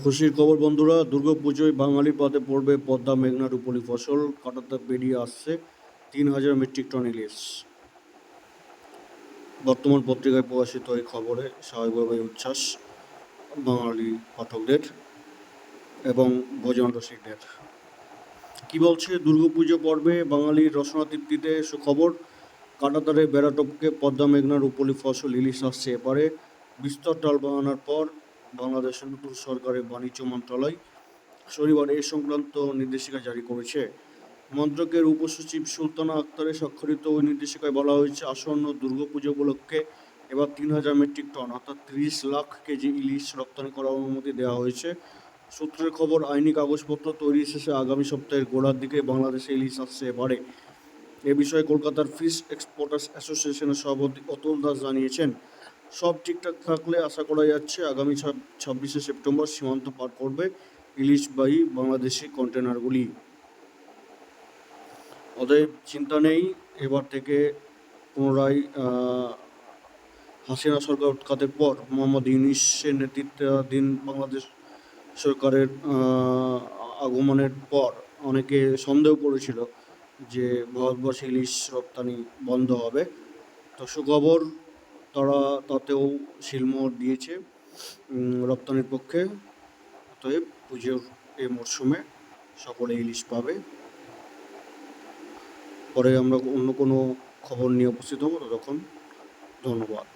খুশির খবর বন্ধুরা, দুর্গাপুজোয় বাঙালির পাতে পড়বে পদ্মা মেঘনা রূপলী ফসল কাটাতে বেরিয়ে আসছে 3,000 মেট্রিক টন ইলিশ। বর্তমান পত্রিকায় প্রকাশিত এই খবরে স্বাভাবিকভাবে উচ্ছ্বাস বাঙালি পাঠকদের এবং ভোজন রসিকদের। কি বলছে দুর্গাপুজো পর্বে বাঙালির রসনা তৃপ্তিতে সুখবর, কাঁটাতারে বেড়া টপকে পদ্মা মেঘনা রূপলী ফসল ইলিশ আসছে এপারে। বিস্তর টাল বানানোর পর বাংলাদেশের নতুন সরকারের বাণিজ্য মন্ত্রণালয় শনিবার এ সংক্রান্ত নির্দেশিকা জারি করেছে। মন্ত্রকের উপসচিব সুলতানা আক্তারের স্বাক্ষরিত ওই নির্দেশিকায় বলা হয়েছে, আসন্ন দুর্গাপুজো উপলক্ষে এবার 3,000 মেট্রিক টন অর্থাৎ 30 লাখ কেজি ইলিশ রপ্তানি করার অনুমতি দেওয়া হয়েছে। সূত্রের খবর, আইনি কাগজপত্র তৈরি শেষে আগামী সপ্তাহের গোড়ার দিকে বাংলাদেশে ইলিশ আসছে এবারে। এ বিষয়ে কলকাতার ফিশ এক্সপোর্টার্স অ্যাসোসিয়েশনের সভাপতি অতুল দাস জানিয়েছেন, সব ঠিকঠাক থাকলে আশা করা যাচ্ছে আগামী 26শে সেপ্টেম্বর সীমান্ত পার করবে ইলিশবাহী বাংলাদেশি কন্টেনারগুলি। অতএব চিন্তা নেই, এবার থেকে পুনরায় হাসিনা সরকার উৎখাতের পর মোহাম্মদ ইউনূসের নেতৃত্বাধীন বাংলাদেশ সরকারের আগমনের পর অনেকে সন্দেহ করেছিল যে ভারতবর্ষে ইলিশ রপ্তানি বন্ধ হবে। তো সুখবর, তারা তাতেও শিলমোহর দিয়েছে রপ্তানির পক্ষে। অতএব পুজোর এই মরশুমে সকলে ইলিশ পাবে। পরে আমরা অন্য কোনো খবর নিয়ে উপস্থিত হব, ততক্ষণ ধন্যবাদ।